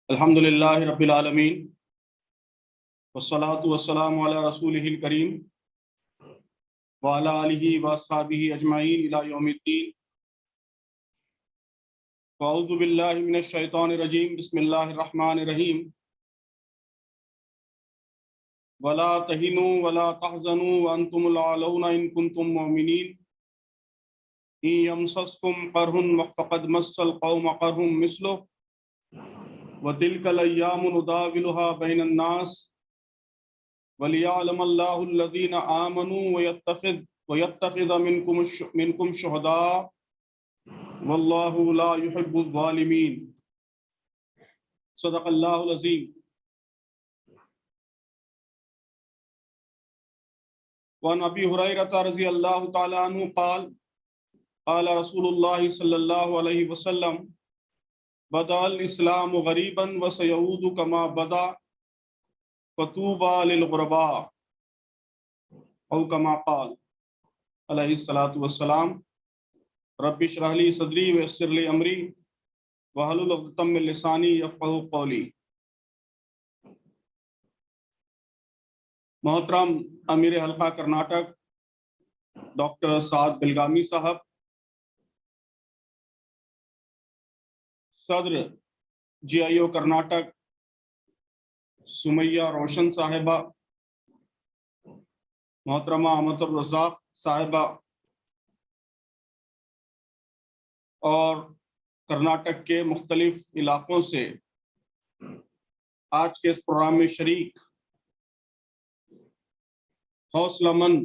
الحمدللہ رب العالمین والصلاة والسلام علی رسولہ الکریم وعلی آلہ واصحابہ اجمعین الی یوم الدین۔ اعوذ باللہ من الشیطان الرجیم، بسم اللہ الرحمن الرحیم۔ ولا تہنوا ولا تحزنوا وانتم الاعلون ان کنتم مؤمنین ان یمسسکم قرح فقد مس القوم قرح مثلہ وَتِلْكَ الْأَيَّامُ نُدَاوِلُهَا بَيْنَ النَّاسِ وَلِيَعْلَمَ اللَّهُ الَّذِينَ آمَنُوا وَيَتَّخِذَ مِنْكُمْ شُهَدَاءَ وَاللَّهُ لَا يُحِبُّ الظَّالِمِينَ۔ صدق اللہ العظیم۔ وعن ابی ہریرہ رضی اللہ تعالی عنہ قال قال رسول اللہ صلی اللہ علیہ وسلم بدأ الاسلام غریبا وسیعود کما بدأ فطوبى للغرباء او کما قال علیہ الصلوۃ والسلام۔ رب اشرح لی صدری ویسر لی امری واحلل عقدۃ من لسانی یفقہوا قولی۔ محترم امیر حلقہ کرناٹک ڈاکٹر سعد بلگامی صاحب، صدر جی آئی او کرناٹک سمیہ روشن صاحبہ، محترمہ امت الرزاق صاحبہ، اور کرناٹک کے مختلف علاقوں سے آج کے اس پروگرام میں شریک حوصلہ مند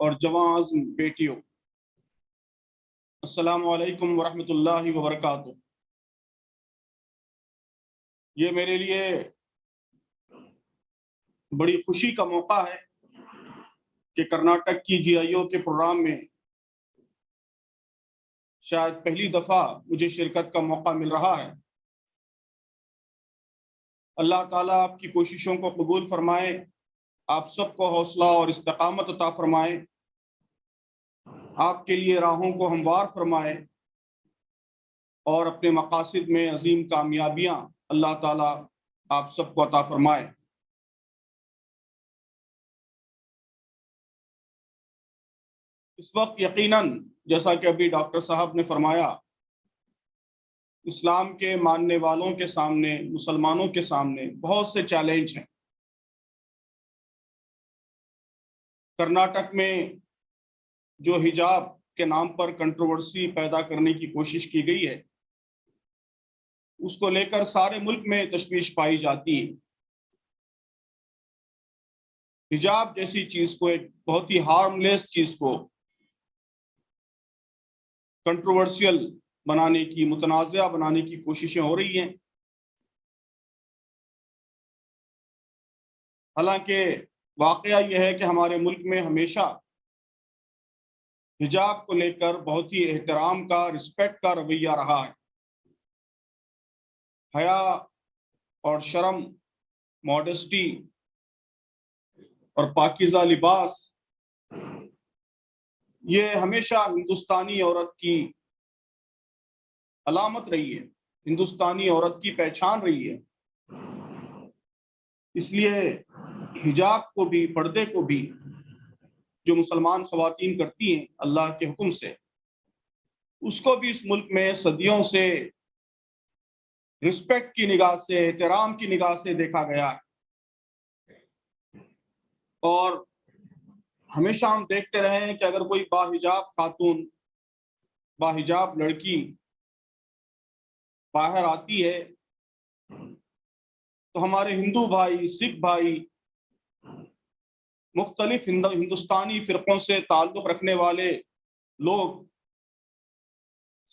اور جواں عزم بیٹیوں، السلام علیکم ورحمۃ اللہ وبرکاتہ۔ یہ میرے لیے بڑی خوشی کا موقع ہے کہ کرناٹک کی جی آئی او کے پروگرام میں شاید پہلی دفعہ مجھے شرکت کا موقع مل رہا ہے۔ اللہ تعالیٰ آپ کی کوششوں کو قبول فرمائے، آپ سب کو حوصلہ اور استقامت عطا فرمائے، آپ کے لیے راہوں کو ہموار فرمائے، اور اپنے مقاصد میں عظیم کامیابیاں اللہ تعالیٰ آپ سب کو عطا فرمائے۔ اس وقت یقیناً جیسا کہ ابھی ڈاکٹر صاحب نے فرمایا، اسلام کے ماننے والوں کے سامنے، مسلمانوں کے سامنے بہت سے چیلنج ہیں۔ کرناٹک میں جو حجاب کے نام پر کنٹروورسی پیدا کرنے کی کوشش کی گئی ہے، اس کو لے کر سارے ملک میں تشویش پائی جاتی ہے۔ حجاب جیسی چیز کو، ایک بہت ہی ہارم لیس چیز کو کنٹروورسیل بنانے کی، متنازعہ بنانے کی کوششیں ہو رہی ہیں۔ حالانکہ واقعہ یہ ہے کہ ہمارے ملک میں ہمیشہ حجاب کو لے کر بہت ہی احترام کا، رسپیکٹ کا رویہ رہا ہے۔ حیا اور شرم، ماڈسٹی اور پاکیزہ لباس، یہ ہمیشہ ہندوستانی عورت کی علامت رہی ہے، ہندوستانی عورت کی پہچان رہی ہے۔ اس لیے حجاب کو بھی، پردے کو بھی جو مسلمان خواتین کرتی ہیں اللہ کے حکم سے، اس کو بھی اس ملک میں صدیوں سے رسپیکٹ کی نگاہ سے، احترام کی نگاہ سے دیکھا گیا ہے۔ اور ہمیشہ ہم دیکھتے رہے ہیں کہ اگر کوئی باحجاب خاتون، باحجاب لڑکی باہر آتی ہے تو ہمارے ہندو بھائی، سکھ بھائی، مختلف ہندوستانی فرقوں سے تعلق رکھنے والے لوگ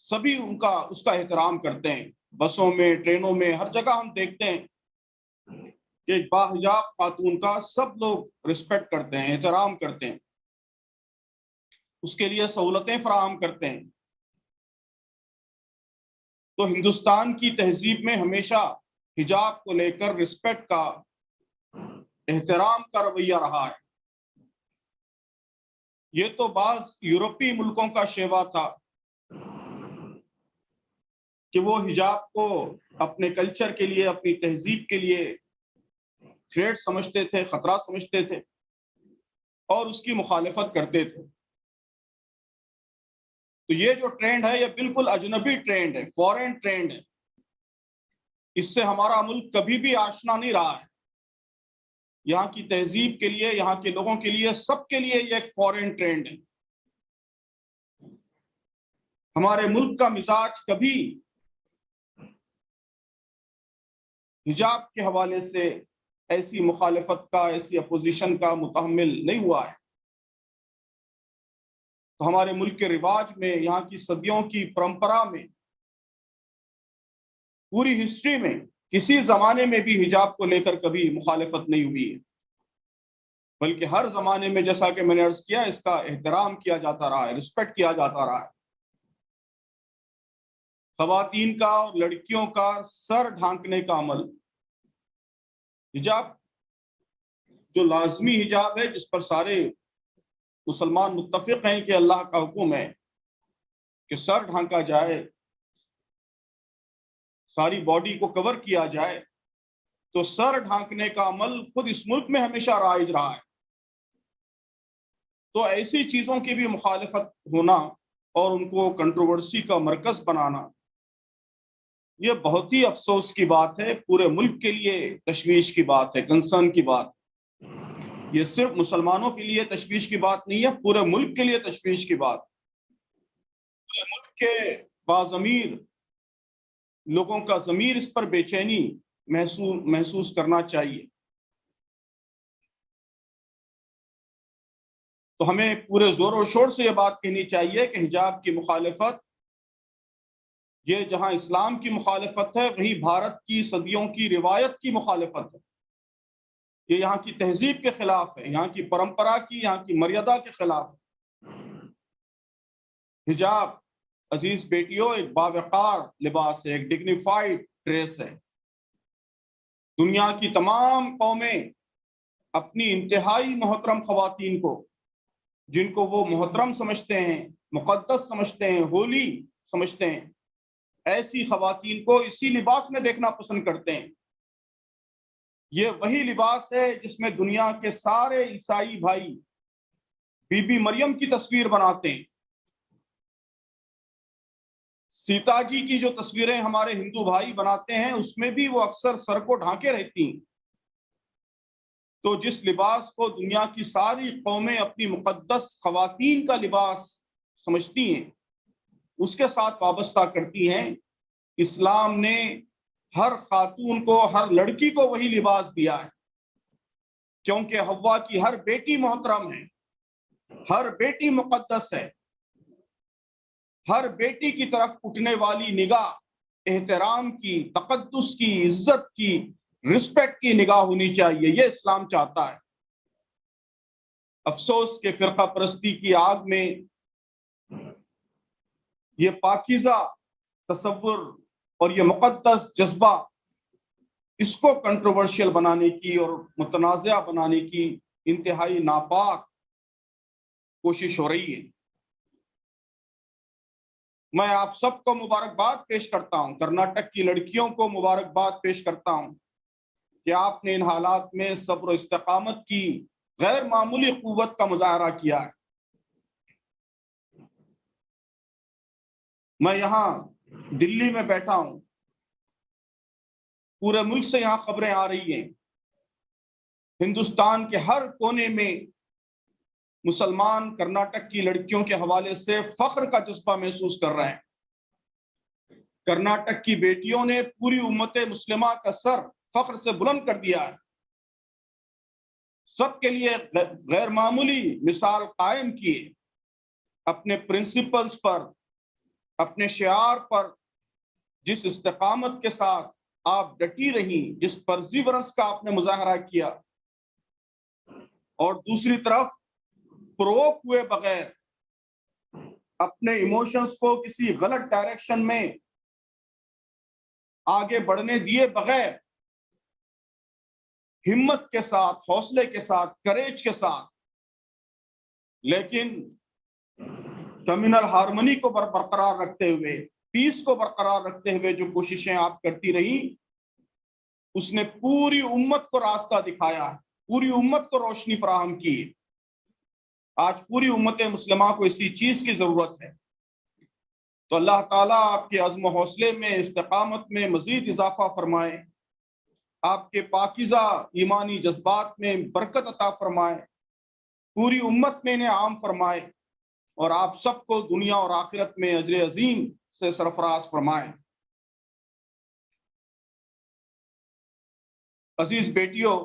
سبھی اس کا احترام کرتے ہیں۔ بسوں میں، ٹرینوں میں، ہر جگہ ہم دیکھتے ہیں کہ ایک باحجاب خاتون کا سب لوگ رسپیکٹ کرتے ہیں، احترام کرتے ہیں، اس کے لیے سہولتیں فراہم کرتے ہیں۔ تو ہندوستان کی تہذیب میں ہمیشہ حجاب کو لے کر رسپیکٹ کا، احترام کا رویہ رہا ہے۔ یہ تو بعض یورپی ملکوں کا شیوا تھا، کہ وہ حجاب کو اپنے کلچر کے لیے، اپنی تہذیب کے لیے تھریٹ سمجھتے تھے، خطرہ سمجھتے تھے اور اس کی مخالفت کرتے تھے۔ تو یہ جو ٹرینڈ ہے یہ بالکل اجنبی ٹرینڈ ہے، فورن ٹرینڈ ہے، اس سے ہمارا ملک کبھی بھی آشنا نہیں رہا ہے۔ یہاں کی تہذیب کے لیے، یہاں کے لوگوں کے لیے، سب کے لیے یہ ایک فورن ٹرینڈ ہے۔ ہمارے ملک کا مزاج کبھی حجاب کے حوالے سے ایسی مخالفت کا، ایسی اپوزیشن کا متحمل نہیں ہوا ہے۔ تو ہمارے ملک کے رواج میں، یہاں کی صدیوں کی پرمپرا میں، پوری ہسٹری میں کسی زمانے میں بھی حجاب کو لے کر کبھی مخالفت نہیں ہوئی ہے، بلکہ ہر زمانے میں، جیسا کہ میں نے عرض کیا، اس کا احترام کیا جاتا رہا ہے، رسپیکٹ کیا جاتا رہا ہے۔ خواتین کا اور لڑکیوں کا سر ڈھانکنے کا عمل، حجاب جو لازمی حجاب ہے، جس پر سارے مسلمان متفق ہیں کہ اللہ کا حکم ہے کہ سر ڈھانکا جائے، ساری باڈی کو کور کیا جائے، تو سر ڈھانکنے کا عمل خود اس ملک میں ہمیشہ رائج رہا ہے۔ تو ایسی چیزوں کی بھی مخالفت ہونا اور ان کو کنٹروورسی کا مرکز بنانا، یہ بہت ہی افسوس کی بات ہے، پورے ملک کے لیے تشویش کی بات ہے، کنسرن کی بات۔ یہ صرف مسلمانوں کے لیے تشویش کی بات نہیں ہے، پورے ملک کے لیے تشویش کی بات۔ پورے ملک کے باضمیر لوگوں کا ضمیر اس پر بے چینی محسوس کرنا چاہیے۔ تو ہمیں پورے زور و شور سے یہ بات کہنی چاہیے کہ حجاب کی مخالفت، یہ جہاں اسلام کی مخالفت ہے، وہیں بھارت کی صدیوں کی روایت کی مخالفت ہے۔ یہ یہاں کی تہذیب کے خلاف ہے، یہاں کی پرمپرا کی، یہاں کی مریادہ کے خلاف ہے۔ حجاب عزیز بیٹیوں ایک باوقار لباس ہے، ایک ڈگنیفائڈ ڈریس ہے۔ دنیا کی تمام قومیں اپنی انتہائی محترم خواتین کو، جن کو وہ محترم سمجھتے ہیں، مقدس سمجھتے ہیں، ہولی سمجھتے ہیں، ایسی خواتین کو اسی لباس میں دیکھنا پسند کرتے ہیں۔ یہ وہی لباس ہے جس میں دنیا کے سارے عیسائی بھائی بی بی مریم کی تصویر بناتے ہیں۔ سیتا جی کی جو تصویریں ہمارے ہندو بھائی بناتے ہیں، اس میں بھی وہ اکثر سر کو ڈھانکے رہتی ہیں۔ تو جس لباس کو دنیا کی ساری قومیں اپنی مقدس خواتین کا لباس سمجھتی ہیں، اس کے ساتھ وابستہ کرتی ہیں، اسلام نے ہر خاتون کو، ہر لڑکی کو وہی لباس دیا ہے، کیونکہ حوا کی ہر بیٹی محترم ہے، ہر بیٹی مقدس ہے۔ ہر بیٹی کی طرف اٹھنے والی نگاہ احترام کی، تقدس کی، عزت کی، رسپیکٹ کی نگاہ ہونی چاہیے، یہ اسلام چاہتا ہے۔ افسوس کہ فرقہ پرستی کی آگ میں یہ پاکیزہ تصور اور یہ مقدس جذبہ، اس کو کنٹروورشل بنانے کی اور متنازع بنانے کی انتہائی ناپاک کوشش ہو رہی ہے۔ میں آپ سب کو مبارکباد پیش کرتا ہوں، کرناٹک کی لڑکیوں کو مبارکباد پیش کرتا ہوں کہ آپ نے ان حالات میں صبر و استقامت کی غیر معمولی قوت کا مظاہرہ کیا ہے۔ میں یہاں دلی میں بیٹھا ہوں، پورے ملک سے یہاں خبریں آ رہی ہیں، ہندوستان کے ہر کونے میں مسلمان کرناٹک کی لڑکیوں کے حوالے سے فخر کا جذبہ محسوس کر رہے ہیں۔ کرناٹک کی بیٹیوں نے پوری امت مسلمہ کا سر فخر سے بلند کر دیا ہے، سب کے لیے غیر معمولی مثال قائم کی ہے۔ اپنے پرنسپلز پر، اپنے شعار پر جس استقامت کے ساتھ آپ ڈٹی رہیں، جس پرزیورنس کا آپ نے مظاہرہ کیا، اور دوسری طرف پروک ہوئے بغیر، اپنے ایموشنز کو کسی غلط ڈائریکشن میں آگے بڑھنے دیے بغیر، ہمت کے ساتھ، حوصلے کے ساتھ، کریج کے ساتھ، لیکن کمیونل ہارمونی کو برقرار رکھتے ہوئے پیس کو برقرار رکھتے ہوئے جو کوششیں آپ کرتی رہی، اس نے پوری امت کو راستہ دکھایا ہے، پوری امت کو روشنی فراہم کی ہے۔ آج پوری امت مسلمہ کو اسی چیز کی ضرورت ہے۔ تو اللہ تعالیٰ آپ کے عزم و حوصلے میں، استقامت میں مزید اضافہ فرمائے، آپ کے پاکیزہ ایمانی جذبات میں برکت عطا فرمائے، پوری امت میں انہیں عام فرمائے، اور آپ سب کو دنیا اور آخرت میں اجر عظیم سے سرفراز فرمائے۔ عزیز بیٹیوں،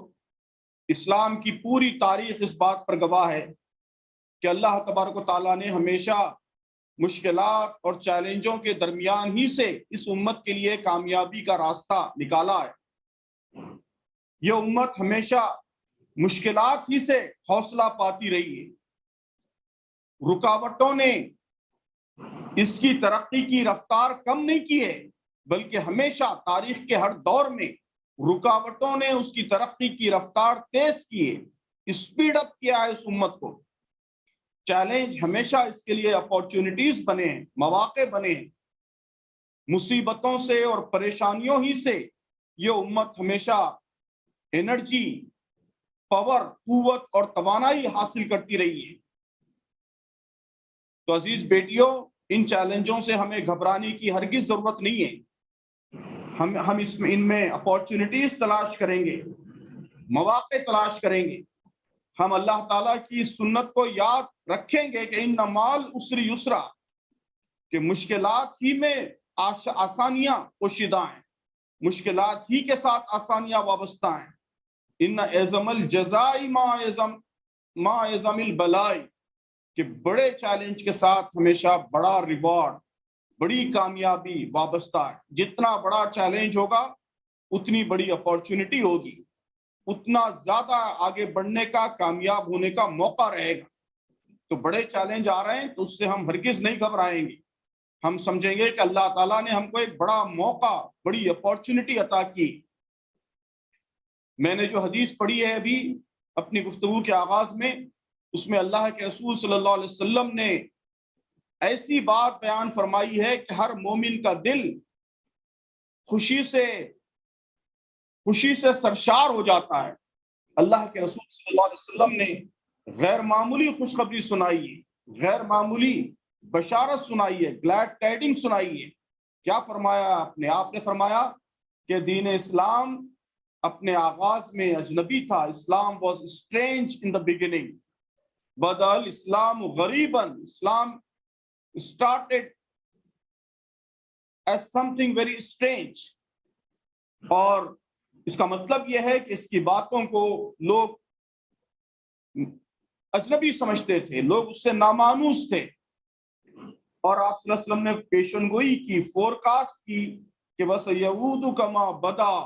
اسلام کی پوری تاریخ اس بات پر گواہ ہے کہ اللہ تبارک و تعالیٰ نے ہمیشہ مشکلات اور چیلنجوں کے درمیان ہی سے اس امت کے لیے کامیابی کا راستہ نکالا ہے۔ یہ امت ہمیشہ مشکلات ہی سے حوصلہ پاتی رہی ہے۔ رکاوٹوں نے اس کی ترقی کی رفتار کم نہیں کی ہے، بلکہ ہمیشہ تاریخ کے ہر دور میں رکاوٹوں نے اس کی ترقی کی رفتار تیز کی ہے، اسپیڈ اپ کیا ہے اس امت کو۔ چیلنج ہمیشہ اس کے لیے اپارچونٹیز بنے ہیں، مواقع بنے ہیں۔ مصیبتوں سے اور پریشانیوں ہی سے یہ امت ہمیشہ انرجی، پاور، قوت اور توانائی حاصل کرتی رہی ہے۔ تو عزیز بیٹیوں، ان چیلنجوں سے ہمیں گھبرانے کی ہرگز ضرورت نہیں ہے۔ ہم ان میں اپارچونٹیز تلاش کریں گے، مواقع تلاش کریں گے۔ ہم اللہ تعالیٰ کی سنت کو یاد رکھیں گے کہ ان مال اسری یسرا، کہ مشکلات ہی میں آسانیاں پوشیدہ ہیں، مشکلات ہی کے ساتھ آسانیاں وابستہ ہیں۔ ان اعظم الجزاء ما اعظم البلاء، کہ بڑے چیلنج کے ساتھ ہمیشہ بڑا ریوارڈ، بڑی کامیابی وابستہ ہے۔ جتنا بڑا چیلنج ہوگا اتنی بڑی اپارچونٹی ہوگی، اتنا زیادہ آگے بڑھنے کا، کامیاب ہونے کا موقع رہے گا۔ تو بڑے چیلنج آ رہے ہیں تو اس سے ہم ہرگز نہیں گھبرائیں گے۔ ہم سمجھیں گے کہ اللہ تعالیٰ نے ہم کو ایک بڑا موقع، بڑی اپارچونٹی عطا کی۔ میں نے جو حدیث پڑھی ہے ابھی اپنی گفتگو کے آغاز میں، اس میں اللہ کے رسول صلی اللہ علیہ وسلم نے ایسی بات بیان فرمائی ہے کہ ہر مومن کا دل خوشی سے سرشار ہو جاتا ہے۔ اللہ کے رسول صلی اللہ علیہ وسلم نے غیر معمولی خوشخبری سنائی ہے، غیر معمولی بشارت سنائی ہے، گلیڈ ٹائڈنگ سنائی ہے۔ کیا فرمایا آپ نے فرمایا کہ دین اسلام اپنے آغاز میں اجنبی تھا۔ Islam was strange in the beginning, بدأ الاسلام غریبا، اسلام started as something very strange۔ اور اس کا مطلب یہ ہے کہ اس کی باتوں کو لوگ اجنبی سمجھتے تھے، لوگ اس سے نامانوس تھے، اور آپ صلی اللہ علیہ وسلم نے پیشن گوئی کی، فورکاسٹ کی کہ وَسَيَعُودُ كَمَا بَدَا،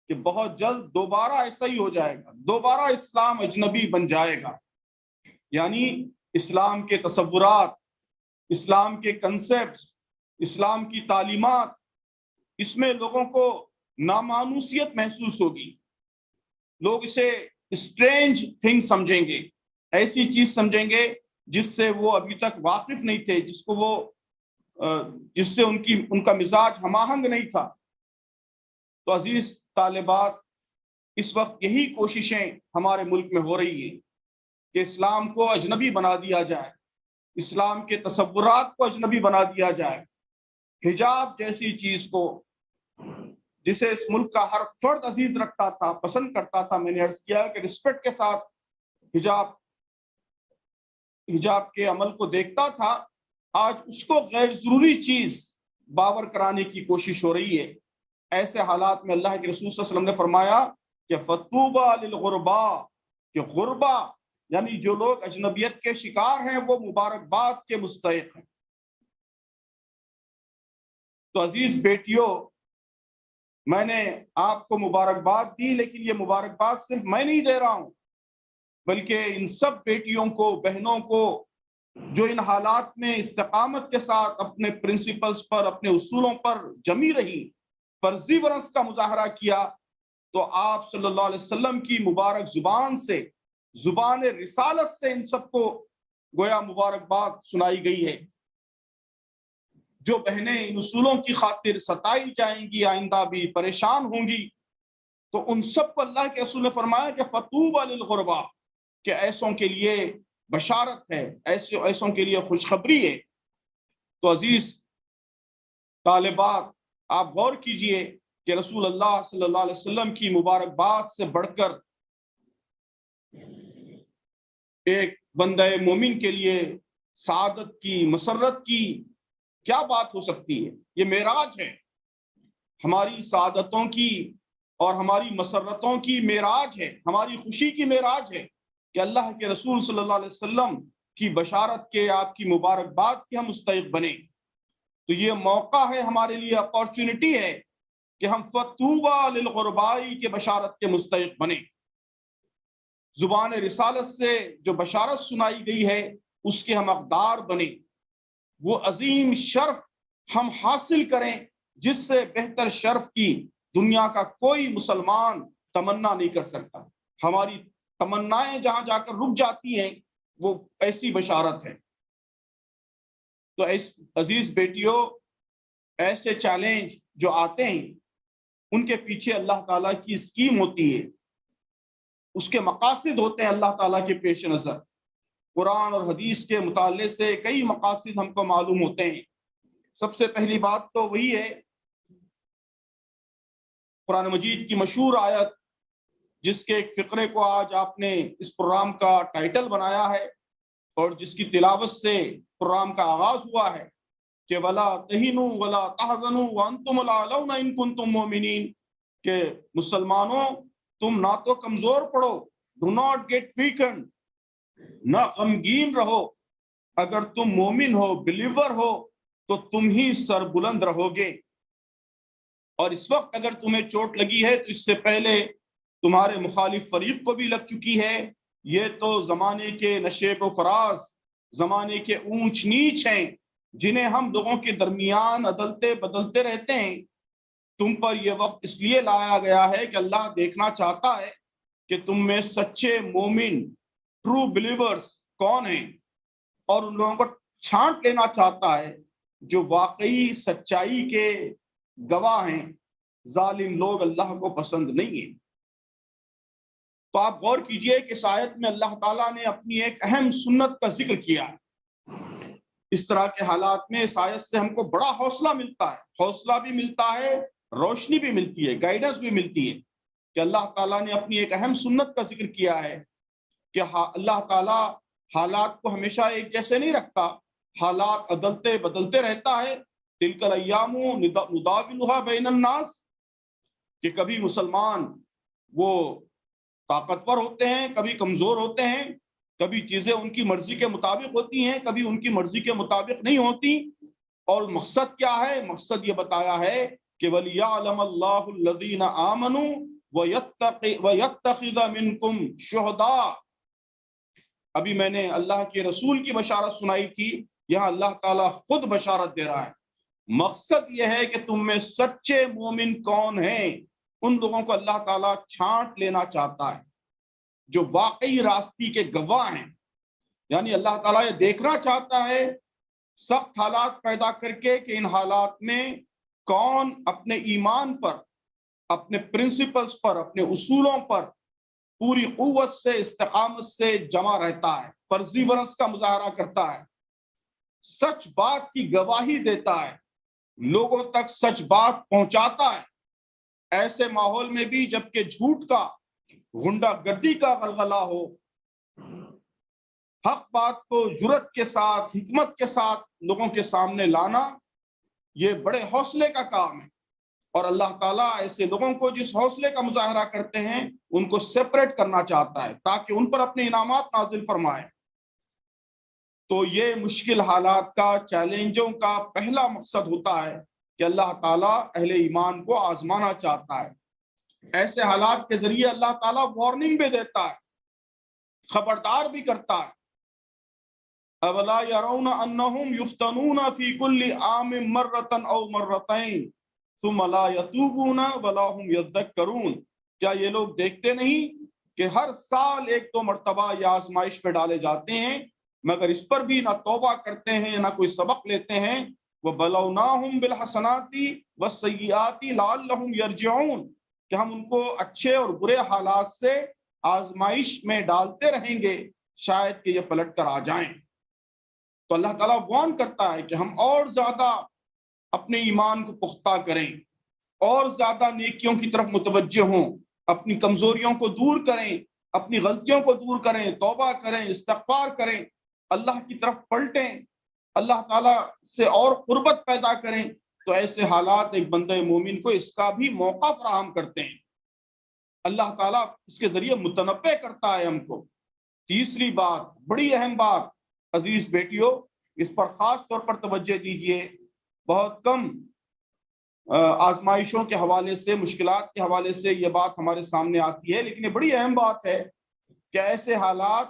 کہ بہت جلد دوبارہ ایسا ہی ہو جائے گا، دوبارہ اسلام اجنبی بن جائے گا۔ یعنی اسلام کے تصورات، اسلام کے کنسیپٹس، اسلام کی تعلیمات، اس میں لوگوں کو نامانوسیت محسوس ہوگی۔ لوگ اسے اسٹرینج تھنگ سمجھیں گے، ایسی چیز سمجھیں گے جس سے وہ ابھی تک واقف نہیں تھے، جس سے ان کا مزاج ہم آہنگ نہیں تھا۔ تو عزیز طالبات، اس وقت یہی کوششیں ہمارے ملک میں ہو رہی ہیں کہ اسلام کو اجنبی بنا دیا جائے، اسلام کے تصورات کو اجنبی بنا دیا جائے۔ حجاب جیسی چیز کو، جسے اس ملک کا ہر فرد عزیز رکھتا تھا، پسند کرتا تھا، میں نے عرض کیا کہ رسپیکٹ کے ساتھ حجاب کے عمل کو دیکھتا تھا، آج اس کو غیر ضروری چیز باور کرانے کی کوشش ہو رہی ہے۔ ایسے حالات میں اللہ کے رسول صلی اللہ علیہ وسلم نے فرمایا کہ فَطُوبَى لِلْغُرَبَاء، کہ غربا یعنی جو لوگ اجنبیت کے شکار ہیں وہ مبارکباد کے مستحق ہیں۔ تو عزیز بیٹیوں، میں نے آپ کو مبارکباد دی، لیکن یہ مبارکباد صرف میں نہیں دے رہا ہوں، بلکہ ان سب بیٹیوں کو، بہنوں کو جو ان حالات میں استقامت کے ساتھ اپنے پرنسپلز پر، اپنے اصولوں پر جمی رہی، پرزیورنس کا مظاہرہ کیا، تو آپ صلی اللہ علیہ وسلم کی مبارک زبان سے، زبان رسالت سے ان سب کو گویا مبارکباد سنائی گئی ہے۔ جو بہنیں ان اصولوں کی خاطر ستائی جائیں گی، آئندہ بھی پریشان ہوں گی، تو ان سب کو اللہ کے رسول نے فرمایا کہ فطوبى للغرباء، کہ ایسوں کے لیے بشارت ہے، ایسوں کے لیے خوشخبری ہے۔ تو عزیز طالبات، آپ غور کیجئے کہ رسول اللہ صلی اللہ علیہ وسلم کی مبارکباد سے بڑھ کر ایک بندہ مومن کے لیے سعادت کی، مسرت کی کیا بات ہو سکتی ہے؟ یہ معراج ہے، ہماری سعادتوں کی اور ہماری مسرتوں کی معراج ہے، ہماری خوشی کی معراج ہے کہ اللہ کے رسول صلی اللہ علیہ وسلم کی بشارت کے، آپ کی مبارکباد کے ہم مستحق بنیں۔ تو یہ موقع ہے ہمارے لیے، اپارچونٹی ہے کہ ہم فطوبى للغرباء کے بشارت کے مستحق بنیں۔ زبان رسالت سے جو بشارت سنائی گئی ہے اس کے ہم حقدار بنیں، وہ عظیم شرف ہم حاصل کریں جس سے بہتر شرف کی دنیا کا کوئی مسلمان تمنا نہیں کر سکتا۔ ہماری تمنائیں جہاں جا کر رک جاتی ہیں وہ ایسی بشارت ہے۔ تو عزیز بیٹیوں، ایسے چیلنج جو آتے ہیں ان کے پیچھے اللہ تعالیٰ کی اسکیم ہوتی ہے، اس کے مقاصد ہوتے ہیں اللہ تعالیٰ کے پیش نظر۔ قرآن اور حدیث کے مطالعے سے کئی مقاصد ہم کو معلوم ہوتے ہیں۔ سب سے پہلی بات تو وہی ہے، قرآن مجید کی مشہور آیت جس کے ایک فقرے کو آج آپ نے اس پروگرام کا ٹائٹل بنایا ہے اور جس کی تلاوت سے پروگرام کا آغاز ہوا ہے کہ وَلَا تَهِنُوا وَلَا تَحْزَنُوا وَأَنْتُمُ الْأَعْلَوْنَ إِن كُنتُم مُؤْمِنِينَ، کہ مسلمانوں تم نہ تو کمزور پڑو، do not get weakened، نہ غمگین رہو، اگر تم مومن ہو، بلیور ہو تو تم ہی سر بلند رہو گے۔ اور اس وقت اگر تمہیں چوٹ لگی ہے تو اس سے پہلے تمہارے مخالف فریق کو بھی لگ چکی ہے۔ یہ تو زمانے کے نشیب و فراز، زمانے کے اونچ نیچ ہیں جنہیں ہم لوگوں کے درمیان عدلتے بدلتے رہتے ہیں۔ تم پر یہ وقت اس لیے لایا گیا ہے کہ اللہ دیکھنا چاہتا ہے کہ تم میں سچے مومن، ٹرو بلیورز کون ہیں، اور ان لوگوں کو چھانٹ لینا چاہتا ہے جو واقعی سچائی کے گواہ ہیں۔ ظالم لوگ اللہ کو پسند نہیں ہیں۔ تو آپ غور کیجئے کہ اس آیت میں اللہ تعالیٰ نے اپنی ایک اہم سنت کا ذکر کیا ہے۔ اس طرح کے حالات میں اس آیت سے ہم کو بڑا حوصلہ ملتا ہے، حوصلہ بھی ملتا ہے، روشنی بھی ملتی ہے، گائیڈنس بھی ملتی ہے کہ اللہ تعالیٰ نے اپنی ایک اہم سنت کا ذکر کیا ہے کہ اللہ تعالیٰ حالات کو ہمیشہ ایک جیسے نہیں رکھتا، حالات عدلتے بدلتے رہتا ہے۔ تلک الایام نداولها بین الناس، کہ کبھی مسلمان وہ طاقتور ہوتے ہیں، کبھی کمزور ہوتے ہیں، کبھی چیزیں ان کی مرضی کے مطابق ہوتی ہیں، کبھی ان کی مرضی کے مطابق نہیں ہوتی۔ اور مقصد کیا ہے؟ مقصد یہ بتایا ہے کہ وَلِيَعْلَمَ اللَّهُ الَّذِينَ آمَنُوا وَيَتَّخِذَ مِنْكُمْ شُهَدَاءَ۔ ابھی میں نے اللہ کے رسول کی بشارت سنائی تھی، یہاں اللہ تعالیٰ خود بشارت دے رہا ہے۔ مقصد یہ ہے کہ تم میں سچے مومن کون ہیں، ان لوگوں کو اللہ تعالیٰ چھانٹ لینا چاہتا ہے جو واقعی راستی کے گواہ ہیں۔ یعنی اللہ تعالیٰ یہ دیکھنا چاہتا ہے سخت حالات پیدا کر کے کہ ان حالات میں کون اپنے ایمان پر، اپنے پرنسپلز پر، اپنے اصولوں پر پوری قوت سے، استقامت سے جمع رہتا ہے، پرزیورنس کا مظاہرہ کرتا ہے، سچ بات کی گواہی دیتا ہے، لوگوں تک سچ بات پہنچاتا ہے، ایسے ماحول میں بھی جبکہ جھوٹ کا، غنڈہ گردی کا غلغلہ ہو، حق بات کو جرأت کے ساتھ، حکمت کے ساتھ لوگوں کے سامنے لانا، یہ بڑے حوصلے کا کام ہے۔ اور اللہ تعالیٰ ایسے لوگوں کو جس حوصلے کا مظاہرہ کرتے ہیں ان کو سیپریٹ کرنا چاہتا ہے تاکہ ان پر اپنے انعامات نازل فرمائے۔ تو یہ مشکل حالات کا، چیلنجوں کا پہلا مقصد ہوتا ہے کہ اللہ تعالیٰ اہل ایمان کو آزمانا چاہتا ہے۔ ایسے حالات کے ذریعے اللہ تعالیٰ وارننگ بھی دیتا ہے، خبردار بھی کرتا ہے۔ اولا یرون انہم یفتنون فی کل عام مرۃ او مرتین ثم لا یتوبون ولا هم یذکرون، کیا یہ لوگ دیکھتے نہیں کہ ہر سال ایک دو مرتبہ یہ آزمائش پہ ڈالے جاتے ہیں مگر اس پر بھی نہ توبہ کرتے ہیں نہ کوئی سبق لیتے ہیں وَبَلَوْنَاهُمْ بِالْحَسَنَاتِ وَالسَّيِّئَاتِ لَعَلَّهُمْ يَرْجِعُونَ کہ ہم ان کو اچھے اور برے حالات سے آزمائش میں ڈالتے رہیں گے شاید کہ یہ پلٹ کر آ جائیں۔ تو اللہ تعالیٰ وارن کرتا ہے کہ ہم اور زیادہ اپنے ایمان کو پختہ کریں، اور زیادہ نیکیوں کی طرف متوجہ ہوں، اپنی کمزوریوں کو دور کریں، اپنی غلطیوں کو دور کریں، توبہ کریں، استغفار کریں، اللہ کی طرف پلٹیں، اللہ تعالیٰ سے اور قربت پیدا کریں۔ تو ایسے حالات ایک بندہ مومن کو اس کا بھی موقع فراہم کرتے ہیں، اللہ تعالیٰ اس کے ذریعے متنبع کرتا ہے ہم کو۔ تیسری بات، بڑی اہم بات عزیز بیٹیوں، اس پر خاص طور پر توجہ دیجئے، بہت کم آزمائشوں کے حوالے سے، مشکلات کے حوالے سے یہ بات ہمارے سامنے آتی ہے، لیکن یہ بڑی اہم بات ہے کہ ایسے حالات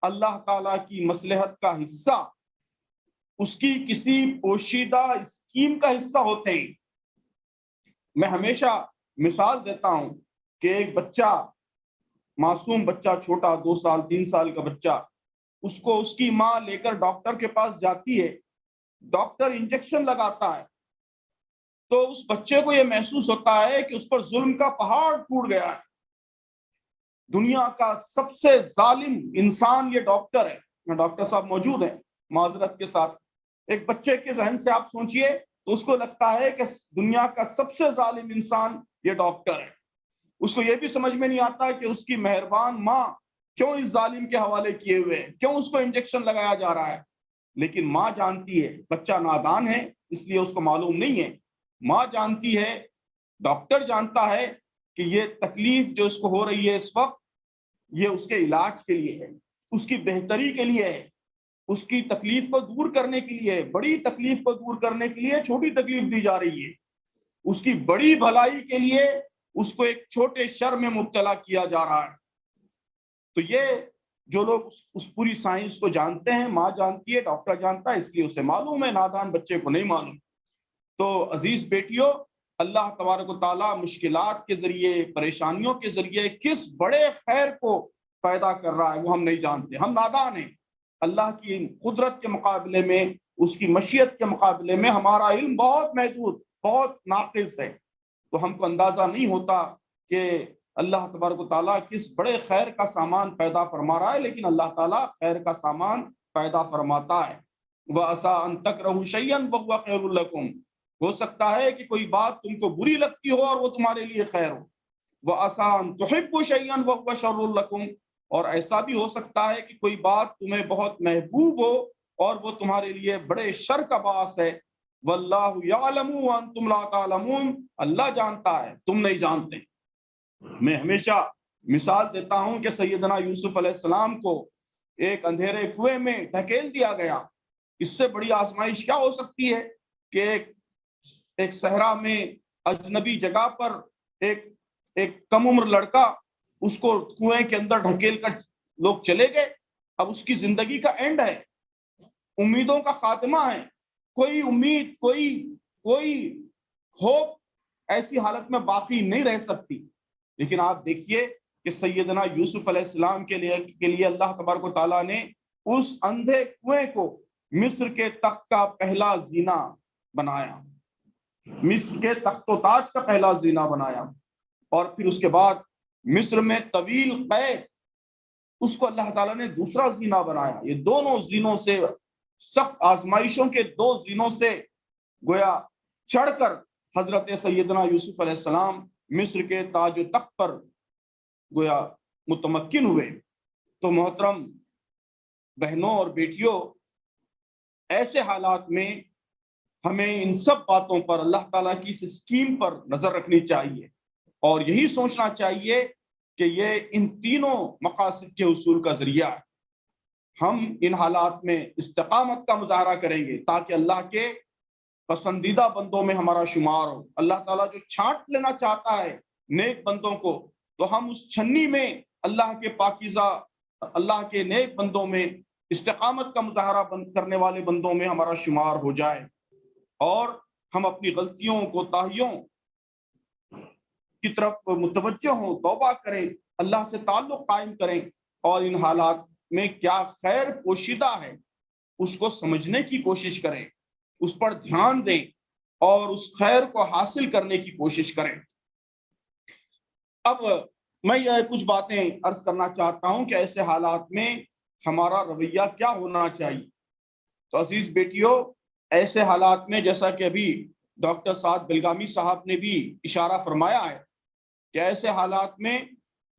اللہ تعالیٰ کی مصلحت کا حصہ، اس کی کسی پوشیدہ اسکیم کا حصہ ہوتے ہیں۔ میں ہمیشہ مثال دیتا ہوں کہ ایک بچہ، معصوم بچہ، چھوٹا 2 سال 3 سال کا بچہ، اس کو اس کی ماں لے کر ڈاکٹر کے پاس جاتی ہے، ڈاکٹر انجیکشن لگاتا ہے، تو اس بچے کو یہ محسوس ہوتا ہے کہ اس پر ظلم کا پہاڑ ٹوٹ گیا ہے، دنیا کا سب سے ظالم انسان یہ ڈاکٹر ہے۔ ڈاکٹر صاحب موجود ہیں، معذرت کے ساتھ، ایک بچے کے ذہن سے آپ سوچئے تو اس کو لگتا ہے کہ دنیا کا سب سے ظالم انسان یہ ڈاکٹر ہے۔ اس کو یہ بھی سمجھ میں نہیں آتا کہ اس کی مہربان ماں کیوں اس ظالم کے حوالے کیے ہوئے ہیں، کیوں اس کو انجیکشن لگایا جا رہا ہے، لیکن ماں جانتی ہے، بچہ نادان ہے اس لیے اس کو معلوم نہیں ہے، ماں جانتی ہے، ڈاکٹر جانتا ہے کہ یہ تکلیف جو اس کو ہو رہی ہے اس وقت، یہ اس کے علاج کے لیے ہے، اس کی بہتری کے لیے ہے، اس کی تکلیف کو دور کرنے کے لیے، بڑی تکلیف کو دور کرنے کے لیے چھوٹی تکلیف دی جا رہی ہے، اس کی بڑی بھلائی کے لیے اس کو ایک چھوٹے شر میں مبتلا کیا جا رہا ہے۔ تو یہ جو لوگ اس پوری سائنس کو جانتے ہیں، ماں جانتی ہے، ڈاکٹر جانتا ہے، اس لیے اسے معلوم ہے، نادان بچے کو نہیں معلوم۔ تو عزیز بیٹیوں، اللہ تبارک و تعالیٰ مشکلات کے ذریعے، پریشانیوں کے ذریعے کس بڑے خیر کو پیدا کر رہا ہے وہ ہم نہیں جانتے، ہم نادان ہیں۔ اللہ کی قدرت کے مقابلے میں، اس کی مشیت کے مقابلے میں ہمارا علم بہت محدود، بہت ناقص ہے، تو ہم کو اندازہ نہیں ہوتا کہ اللہ تبارک و تعالیٰ کس بڑے خیر کا سامان پیدا فرما رہا ہے، لیکن اللہ تعالیٰ خیر کا سامان پیدا فرماتا ہے۔ وَعَسَىٰ أَن تَكْرَهُوا شَيْئًا وَهُوَ خَيْرٌ لَكُمْ، ہو سکتا ہے کہ کوئی بات تم کو بری لگتی ہو اور وہ تمہارے لیے خیر ہو۔ وَعَسَىٰ أَن تُحِبُّوا شَيْئًا وَهُوَ شَرٌّ لَكُمْ، اور ایسا بھی ہو سکتا ہے کہ کوئی بات تمہیں بہت محبوب ہو اور وہ تمہارے لیے بڑے شر کا باعث ہے۔ وَاللَّهُ يَعْلَمُ وَأَنْتُمْ لَا تَعْلَمُونَ، اللہ جانتا ہے، تم نہیں جانتے۔ میں ہمیشہ مثال دیتا ہوں کہ سیدنا یوسف علیہ السلام کو ایک اندھیرے کنویں میں دھکیل دیا گیا، اس سے بڑی آزمائش کیا ہو سکتی ہے کہ ایک صحرا میں اجنبی جگہ پر ایک کم عمر لڑکا، اس کو کنویں کے اندر ڈھکیل کر لوگ چلے گئے، اب اس کی زندگی کا اینڈ ہے، امیدوں کا خاتمہ ہے، کوئی امید، کوئی ہوپ ایسی حالت میں باقی نہیں رہ سکتی۔ لیکن آپ دیکھیے کہ سیدنا یوسف علیہ السلام کے لیے اللہ تبارک و تعالیٰ نے اس اندھے کنویں کو مصر کے تخت کا پہلا زینہ بنایا، مصر کے تخت و تاج کا پہلا زینہ بنایا، اور پھر اس کے بعد مصر میں طویل قید، اس کو اللہ تعالیٰ نے دوسرا زینہ بنایا۔ یہ دونوں زینوں سے، سخت آزمائشوں کے 2 زینوں سے گویا چڑھ کر حضرت سیدنا یوسف علیہ السلام مصر کے تاج و تخت پر گویا متمکن ہوئے۔ تو محترم بہنوں اور بیٹیوں، ایسے حالات میں ہمیں ان سب باتوں پر، اللہ تعالیٰ کی اس اسکیم پر نظر رکھنی چاہیے، اور یہی سوچنا چاہیے کہ یہ ان تینوں مقاصد کے حصول کا ذریعہ ہے۔ ہم ان حالات میں استقامت کا مظاہرہ کریں گے تاکہ اللہ کے پسندیدہ بندوں میں ہمارا شمار ہو۔ اللہ تعالیٰ جو چھانٹ لینا چاہتا ہے نیک بندوں کو، تو ہم اس چھنی میں اللہ کے پاکیزہ، اللہ کے نیک بندوں میں، استقامت کا مظاہرہ کرنے والے بندوں میں ہمارا شمار ہو جائے، اور ہم اپنی غلطیوں، کوتاہیوں کی طرف متوجہ ہوں، توبہ کریں، اللہ سے تعلق قائم کریں، اور ان حالات میں کیا خیر پوشیدہ ہے اس کو سمجھنے کی کوشش کریں۔ اس پر دھیان دیں اور اس خیر کو حاصل کرنے کی کوشش کریں۔ اب میں یہ کچھ باتیں عرض کرنا چاہتا ہوں کہ ایسے حالات میں ہمارا رویہ کیا ہونا چاہیے۔ تو عزیز بیٹیوں، ایسے حالات میں جیسا کہ ابھی ڈاکٹر سعد بلگامی صاحب نے بھی اشارہ فرمایا ہے کہ ایسے حالات میں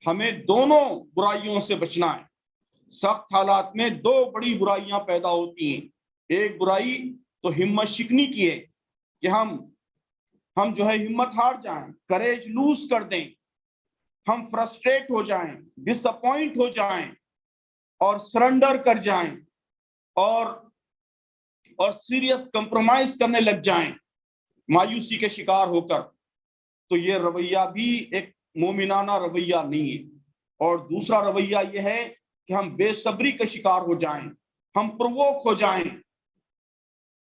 ہمیں دونوں برائیوں سے بچنا ہے۔ سخت حالات میں دو بڑی برائیاں پیدا ہوتی ہیں۔ ایک برائی تو ہمت شکنی کی ہے کہ ہم جو ہے ہمت ہار جائیں، کریج لوز کر دیں، ہم فرسٹریٹ ہو جائیں، ڈس اپوائنٹ ہو جائیں اور سرنڈر کر جائیں اور سیریس کمپرومائز کرنے لگ جائیں مایوسی کے شکار ہو کر۔ تو یہ رویہ بھی ایک مومنانہ رویہ نہیں ہے۔ اور دوسرا رویہ یہ ہے کہ ہم بے صبری کے شکار ہو جائیں، ہم پرووک ہو جائیں،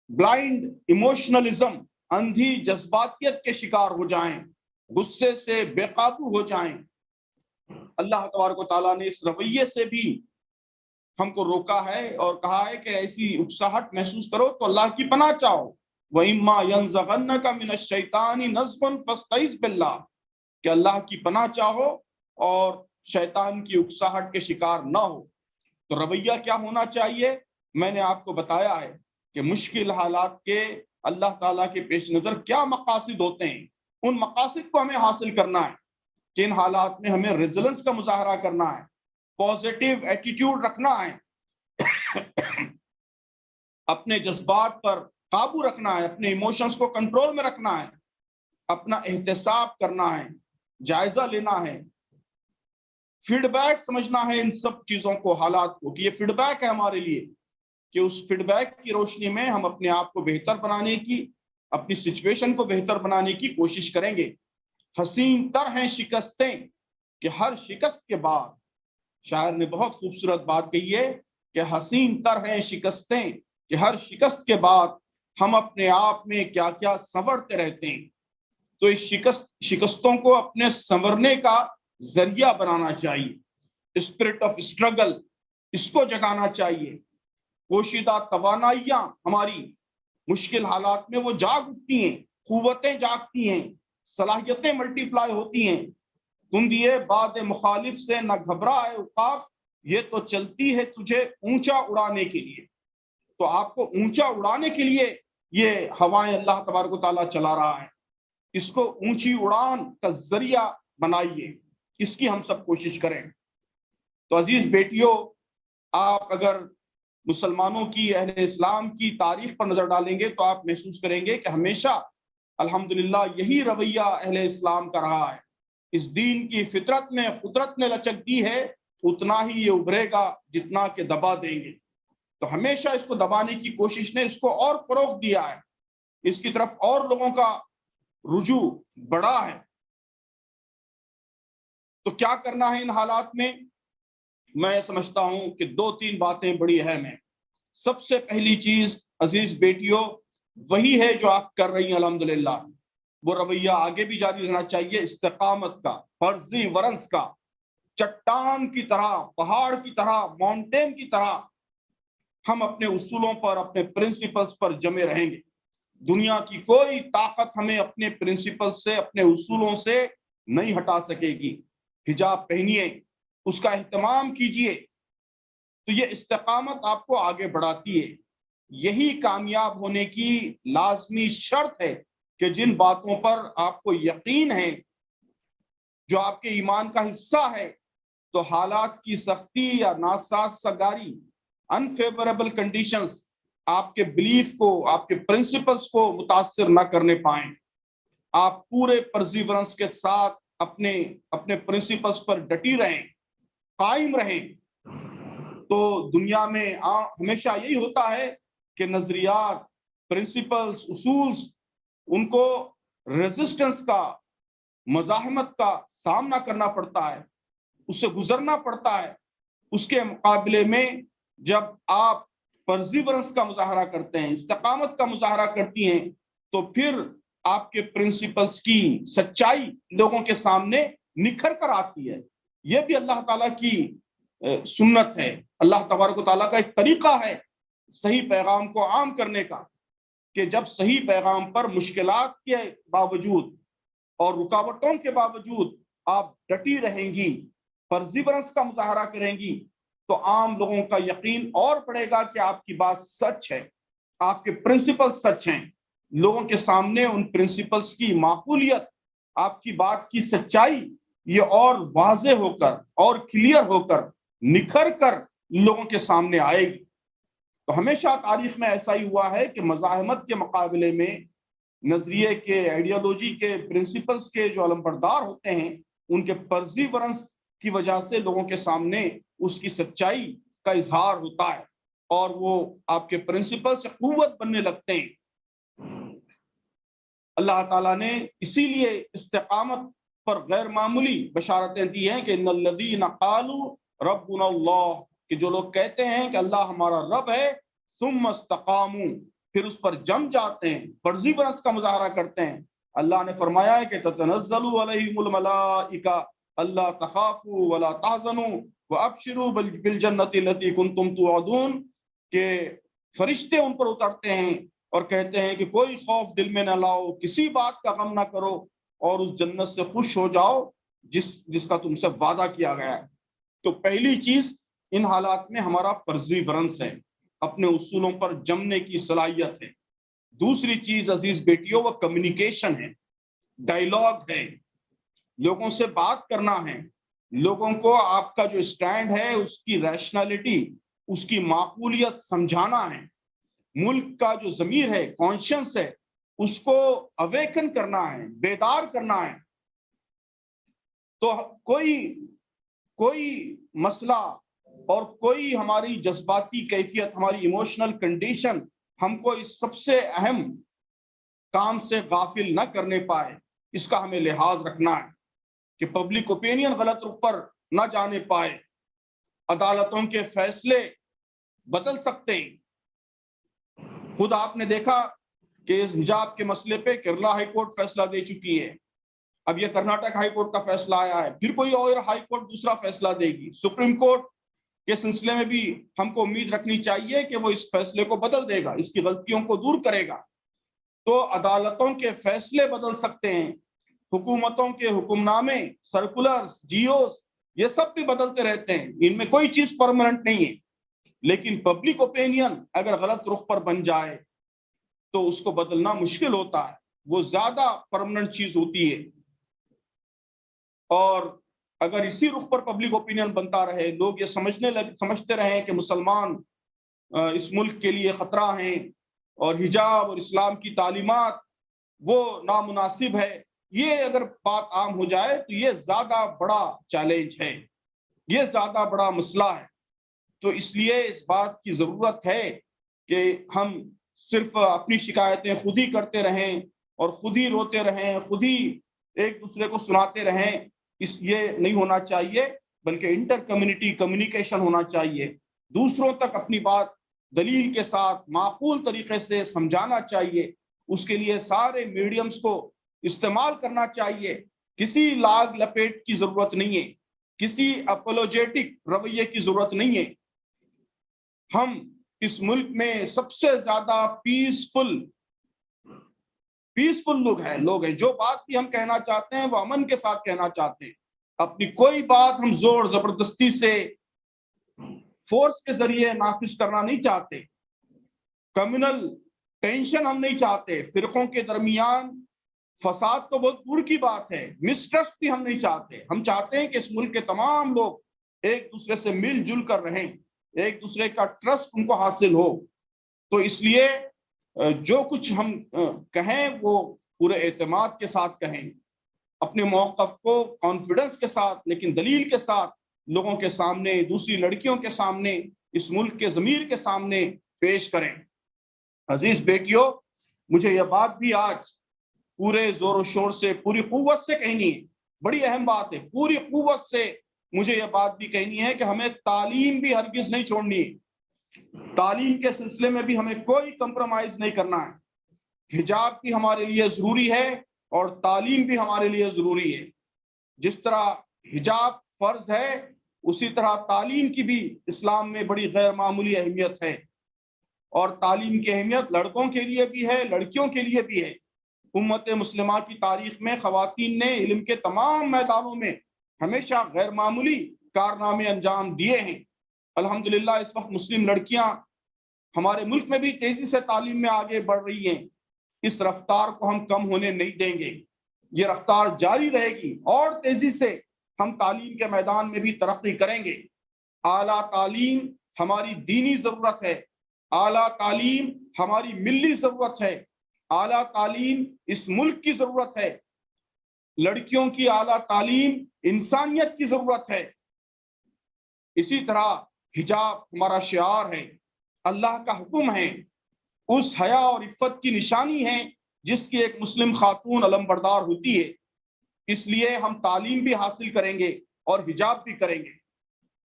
بلائنڈ ایموشنلزم، اندھی جذباتیت کے شکار ہو جائیں، غصے سے بے قابو ہو جائیں۔ اللہ تبارک و تعالیٰ نے اس رویے سے بھی ہم کو روکا ہے اور کہا ہے کہ ایسی اکساہٹ محسوس کرو تو اللہ کی پناہ چاہو۔ وَإِمَّا يَنزَغَنَّكَ مِنَ الشَّيْطَانِ نَزْغٌ فَاسْتَعِذْ بِاللَّهِ، کہ اللہ کی پناہ چاہو اور شیطان کی اکساہٹ کے شکار نہ ہو۔ تو رویہ کیا ہونا چاہیے؟ میں نے آپ کو بتایا ہے کہ مشکل حالات کے اللہ تعالیٰ کے پیش نظر کیا مقاصد ہوتے ہیں، ان مقاصد کو ہمیں حاصل کرنا ہے کہ ان حالات میں ہمیں ریزیلنس کا مظاہرہ کرنا ہے، پازیٹیو ایٹیٹیوڈ رکھنا ہے، اپنے جذبات پر قابو رکھنا ہے، اپنے ایموشنز کو کنٹرول میں رکھنا ہے، اپنا احتساب کرنا ہے، جائزہ لینا ہے، فیڈ بیک سمجھنا ہے ان سب چیزوں کو، حالات کو، کہ یہ فیڈ بیک ہے ہمارے لیے، کہ اس فیڈ بیک کی روشنی میں ہم اپنے آپ کو بہتر بنانے کی، اپنی سچویشن کو بہتر بنانے کی کوشش کریں گے۔ حسین تر ہیں شکستیں کہ ہر شکست کے بعد، شاعر نے بہت خوبصورت بات کہی ہے کہ حسین تر ہیں شکستیں کہ ہر شکست کے بعد ہم اپنے آپ میں کیا کیا سنورتے رہتے ہیں۔ تو اس شکستوں کو اپنے سنورنے کا ذریعہ بنانا چاہیے۔ اسپرٹ آف اسٹرگل، اس کو جگانا چاہیے۔ پوشیدہ توانائیاں ہماری مشکل حالات میں وہ جاگ اٹھتی ہیں، قوتیں جاگتی ہیں، صلاحیتیں ملٹی پلائی ہوتی ہیں۔ تم دیے باد مخالف سے نہ گھبرائے عقاب، یہ تو چلتی ہے تجھے اونچا اڑانے کے لیے۔ تو آپ کو اونچا اڑانے کے لیے یہ ہوائیں اللہ تبارک و تعالیٰ چلا رہا ہے۔ اس کو اونچی اڑان کا ذریعہ بنائیے، اس کی ہم سب کوشش کریں۔ تو عزیز بیٹیوں، آپ اگر مسلمانوں کی، اہل اسلام کی تاریخ پر نظر ڈالیں گے تو آپ محسوس کریں گے کہ ہمیشہ الحمدللہ یہی رویہ اہل اسلام کا رہا ہے۔ اس دین کی فطرت میں قدرت نے لچک دی ہے، اتنا ہی یہ ابھرے گا جتنا کہ دبا دیں گے۔ تو ہمیشہ اس کو دبانے کی کوشش نے اس کو اور فروغ دیا ہے، اس کی طرف اور لوگوں کا رجوع بڑا ہے۔ تو کیا کرنا ہے ان حالات میں؟ میں سمجھتا ہوں کہ دو تین باتیں بڑی اہم ہیں۔ سب سے پہلی چیز عزیز بیٹیوں وہی ہے جو آپ کر رہی ہیں الحمدللہ، وہ رویہ آگے بھی جاری رہنا چاہیے، استقامت کا، فرضی ورنس کا، چٹان کی طرح، پہاڑ کی طرح، ماؤنٹین کی طرح ہم اپنے اصولوں پر، اپنے پرنسپلز پر جمے رہیں گے۔ دنیا کی کوئی طاقت ہمیں اپنے پرنسپل سے، اپنے اصولوں سے نہیں ہٹا سکے گی۔ حجاب پہنیے، اس کا اہتمام کیجئے، تو یہ استقامت آپ کو آگے بڑھاتی ہے۔ یہی کامیاب ہونے کی لازمی شرط ہے کہ جن باتوں پر آپ کو یقین ہے، جو آپ کے ایمان کا حصہ ہے، تو حالات کی سختی یا ناسازگاری، انفیوریبل کنڈیشنز آپ کے بلیف کو، آپ کے پرنسپلز کو متاثر نہ کرنے پائیں۔ آپ پورے پرزیورنس کے ساتھ اپنے پرنسپلز پر ڈٹی رہیں، قائم رہیں۔ تو دنیا میں ہمیشہ یہی ہوتا ہے کہ نظریات، پرنسپلز، اصولز، ان کو ریزسٹنس کا، مزاحمت کا سامنا کرنا پڑتا ہے، اس سے گزرنا پڑتا ہے۔ اس کے مقابلے میں جب آپ پرزیورنس کا مظاہرہ کرتے ہیں، استقامت کا مظاہرہ کرتی ہیں، تو پھر آپ کے پرنسپلز کی سچائی لوگوں کے سامنے نکھر کر آتی ہے۔ یہ بھی اللہ تعالیٰ کی سنت ہے، اللہ تبارک و تعالیٰ کا ایک طریقہ ہے صحیح پیغام کو عام کرنے کا، کہ جب صحیح پیغام پر مشکلات کے باوجود اور رکاوٹوں کے باوجود آپ ڈٹی رہیں گی، پرزیورنس کا مظاہرہ کریں گی، تو عام لوگوں کا یقین اور بڑھے گا کہ آپ کی بات سچ ہے، آپ کے پرنسپل سچ ہیں۔ لوگوں کے سامنے ان پرنسپلز کی معقولیت، آپ کی بات کی سچائی یہ اور واضح ہو کر اور کلیئر ہو کر نکھر کر لوگوں کے سامنے آئے گی۔ تو ہمیشہ تاریخ میں ایسا ہی ہوا ہے کہ مزاحمت کے مقابلے میں نظریے کے، آئیڈیالوجی کے، پرنسپلز کے جو علمبردار ہوتے ہیں، ان کے پرزیورنس کی وجہ سے لوگوں کے سامنے اس کی سچائی کا اظہار ہوتا ہے اور وہ آپ کے پرنسپل سے قوت بننے لگتے ہیں۔ اللہ تعالیٰ نے اسی لیے استقامت پر غیر معمولی بشارتیں دی ہیں کہ ان الذین قالوا ربنا اللہ، کہ جو لوگ کہتے ہیں کہ اللہ ہمارا رب ہے، ثم استقاموا، پھر اس پر جم جاتے ہیں، پرزیورنس کا مظاہرہ کرتے ہیں، اللہ نے فرمایا ہے کہ تتنزل علیہم الملائکہ اللہ تخافوا ولا تحزنوا وابشروا بالجنۃ التي کنتم توعدون، کہ فرشتے ان پر اترتے ہیں اور کہتے ہیں کہ کوئی خوف دل میں نہ لاؤ، کسی بات کا غم نہ کرو، اور اس جنت سے خوش ہو جاؤ جس کا تم سے وعدہ کیا گیا ہے۔ تو پہلی چیز ان حالات میں ہمارا پرزیورنس ہے، اپنے اصولوں پر جمنے کی صلاحیت ہے۔ دوسری چیز عزیز بیٹیوں وہ کمیونیکیشن ہے، ڈائیلاگ ہے، لوگوں سے بات کرنا ہے، لوگوں کو آپ کا جو اسٹینڈ ہے اس کی ریشنلٹی، اس کی معقولیت سمجھانا ہے، ملک کا جو ضمیر ہے، کانشنس ہے، اس کو اویکن کرنا ہے، بیدار کرنا ہے۔ تو کوئی مسئلہ اور کوئی ہماری جذباتی کیفیت، ہماری ایموشنل کنڈیشن ہم کو اس سب سے اہم کام سے غافل نہ کرنے پائے، اس کا ہمیں لحاظ رکھنا ہے کہ پبلک اوپینین غلط رخ پر نہ جانے پائے۔ عدالتوں کے فیصلے بدل سکتے ہیں۔ خود آپ نے دیکھا کہ اس حجاب کے مسئلے پہ کیرلا ہائی کورٹ فیصلہ دے چکی ہے، اب یہ کرناٹک ہائی کورٹ کا فیصلہ آیا ہے، پھر کوئی اور ہائی کورٹ دوسرا فیصلہ دے گی۔ سپریم کورٹ کے سلسلے میں بھی ہم کو امید رکھنی چاہیے کہ وہ اس فیصلے کو بدل دے گا، اس کی غلطیوں کو دور کرے گا۔ تو عدالتوں کے فیصلے بدل سکتے ہیں، حکومتوں کے حکم نامے، سرکولرز، جیوز، یہ سب بھی بدلتے رہتے ہیں، ان میں کوئی چیز پرماننٹ نہیں ہے۔ لیکن پبلک اوپینین اگر غلط رخ پر بن جائے تو اس کو بدلنا مشکل ہوتا ہے، وہ زیادہ پرماننٹ چیز ہوتی ہے۔ اور اگر اسی رخ پر پبلک اوپینین بنتا رہے، لوگ یہ سمجھتے رہیں کہ مسلمان اس ملک کے لیے خطرہ ہیں اور حجاب اور اسلام کی تعلیمات وہ نامناسب ہے، یہ اگر بات عام ہو جائے تو یہ زیادہ بڑا چیلنج ہے، یہ زیادہ بڑا مسئلہ ہے۔ تو اس لیے اس بات کی ضرورت ہے کہ ہم صرف اپنی شکایتیں خود ہی کرتے رہیں اور خود ہی روتے رہیں، خود ہی ایک دوسرے کو سناتے رہیں، یہ نہیں ہونا چاہیے، بلکہ انٹر کمیونٹی کمیونیکیشن ہونا چاہیے۔ دوسروں تک اپنی بات دلیل کے ساتھ معقول طریقے سے سمجھانا چاہیے، اس کے لیے سارے میڈیمز کو استعمال کرنا چاہیے۔ کسی لاگ لپیٹ کی ضرورت نہیں ہے، کسی اپولوجیٹک رویے کی ضرورت نہیں ہے۔ ہم اس ملک میں سب سے زیادہ پیسفل لوگ ہیں، جو بات بھی ہم کہنا چاہتے ہیں وہ امن کے ساتھ کہنا چاہتے ہیں۔ اپنی کوئی بات ہم زور زبردستی سے، فورس کے ذریعے نافذ کرنا نہیں چاہتے، کمیونل ٹینشن ہم نہیں چاہتے، فرقوں کے درمیان فساد تو بہت دور کی بات ہے، مسٹرسٹ بھی ہم نہیں چاہتے۔ ہم چاہتے ہیں کہ اس ملک کے تمام لوگ ایک دوسرے سے مل جل کر رہیں، ایک دوسرے کا ٹرسٹ ان کو حاصل ہو۔ تو اس لیے جو کچھ ہم کہیں وہ پورے اعتماد کے ساتھ کہیں، اپنے موقف کو کانفیڈنس کے ساتھ لیکن دلیل کے ساتھ لوگوں کے سامنے، دوسری لڑکیوں کے سامنے، اس ملک کے ضمیر کے سامنے پیش کریں۔ عزیز بیٹیوں، مجھے یہ بات بھی آج پورے زور و شور سے، پوری قوت سے کہنی ہے، بڑی اہم بات ہے، پوری قوت سے مجھے یہ بات بھی کہنی ہے کہ ہمیں تعلیم بھی ہرگز نہیں چھوڑنی ہے۔ تعلیم کے سلسلے میں بھی ہمیں کوئی کمپرومائز نہیں کرنا ہے۔ حجاب بھی ہمارے لیے ضروری ہے اور تعلیم بھی ہمارے لیے ضروری ہے۔ جس طرح حجاب فرض ہے، اسی طرح تعلیم کی بھی اسلام میں بڑی غیر معمولی اہمیت ہے۔ اور تعلیم کی اہمیت لڑکوں کے لیے بھی ہے، لڑکیوں کے لیے بھی ہے۔ امت مسلمہ کی تاریخ میں خواتین نے علم کے تمام میدانوں میں ہمیشہ غیر معمولی کارنامے انجام دیے ہیں۔ الحمدللہ اس وقت مسلم لڑکیاں ہمارے ملک میں بھی تیزی سے تعلیم میں آگے بڑھ رہی ہیں۔ اس رفتار کو ہم کم ہونے نہیں دیں گے، یہ رفتار جاری رہے گی اور تیزی سے ہم تعلیم کے میدان میں بھی ترقی کریں گے۔ اعلیٰ تعلیم ہماری دینی ضرورت ہے، اعلیٰ تعلیم ہماری ملی ضرورت ہے، اعلیٰ تعلیم اس ملک کی ضرورت ہے۔ لڑکیوں کی اعلیٰ تعلیم انسانیت کی ضرورت ہے۔ اسی طرح حجاب ہمارا شعار ہے، اللہ کا حکم ہے، اس حیا اور عفت کی نشانی ہے جس کی ایک مسلم خاتون علم بردار ہوتی ہے۔ اس لیے ہم تعلیم بھی حاصل کریں گے اور حجاب بھی کریں گے۔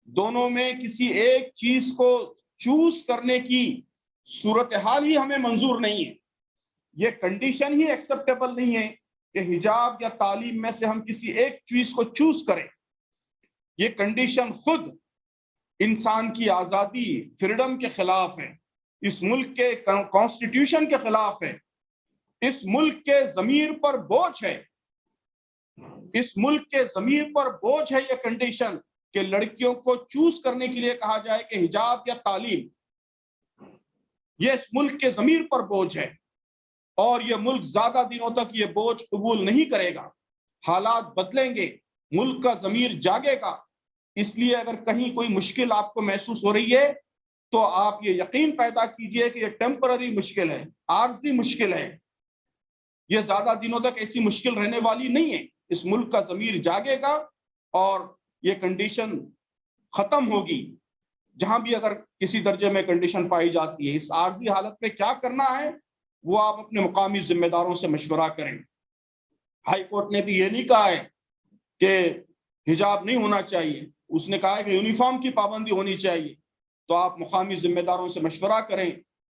دونوں میں کسی ایک چیز کو چوز کرنے کی صورتحال ہی ہمیں منظور نہیں ہے، یہ کنڈیشن ہی ایکسیپٹیبل نہیں ہے کہ حجاب یا تعلیم میں سے ہم کسی ایک چیز کو چوز کریں۔ یہ کنڈیشن خود انسان کی آزادی، فریڈم کے خلاف ہے، اس ملک کے کانسٹیٹیوشن کے خلاف ہے، اس ملک کے ضمیر پر بوجھ ہے، اس ملک کے ضمیر پر بوجھ ہے یہ کنڈیشن کہ لڑکیوں کو چوز کرنے کے لیے کہا جائے کہ حجاب یا تعلیم۔ یہ اس ملک کے ضمیر پر بوجھ ہے اور یہ ملک زیادہ دنوں تک یہ بوجھ قبول نہیں کرے گا۔ حالات بدلیں گے، ملک کا ضمیر جاگے گا۔ اس لیے اگر کہیں کوئی مشکل آپ کو محسوس ہو رہی ہے تو آپ یہ یقین پیدا کیجئے کہ یہ ٹیمپرری مشکل ہے، عارضی مشکل ہے، یہ زیادہ دنوں تک ایسی مشکل رہنے والی نہیں ہے۔ اس ملک کا ضمیر جاگے گا اور یہ کنڈیشن ختم ہوگی۔ جہاں بھی اگر کسی درجے میں کنڈیشن پائی جاتی ہے، اس عارضی حالت میں کیا کرنا ہے وہ آپ اپنے مقامی ذمہ داروں سے مشورہ کریں۔ ہائی کورٹ نے بھی یہ نہیں کہا ہے کہ حجاب نہیں ہونا چاہیے، اس نے کہا ہے کہ یونیفارم کی پابندی ہونی چاہیے۔ تو آپ مقامی ذمہ داروں سے مشورہ کریں،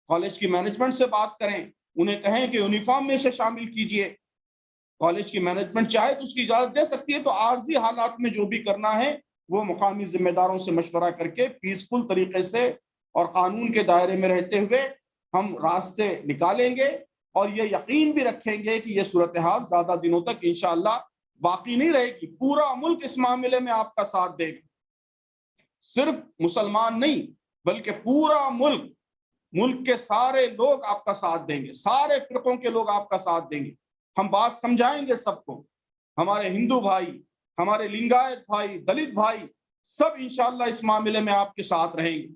کالج کی مینجمنٹ سے بات کریں، انہیں کہیں کہ یونیفارم میں اسے شامل کیجئے۔ کالج کی مینجمنٹ چاہے تو اس کی اجازت دے سکتی ہے۔ تو عارضی حالات میں جو بھی کرنا ہے وہ مقامی ذمہ داروں سے مشورہ کر کے پیسفل طریقے سے اور قانون کے دائرے میں رہتے ہوئے ہم راستے نکالیں گے، اور یہ یقین بھی رکھیں گے کہ یہ صورتحال زیادہ دنوں تک انشاءاللہ باقی نہیں رہے گی۔ پورا ملک اس معاملے میں آپ کا ساتھ دے گا، صرف مسلمان نہیں بلکہ پورا ملک، ملک کے سارے لوگ آپ کا ساتھ دیں گے، سارے فرقوں کے لوگ آپ کا ساتھ دیں گے۔ ہم بات سمجھائیں گے سب کو، ہمارے ہندو بھائی، ہمارے لنگایت بھائی، دلت بھائی، سب انشاءاللہ اس معاملے میں آپ کے ساتھ رہیں گے۔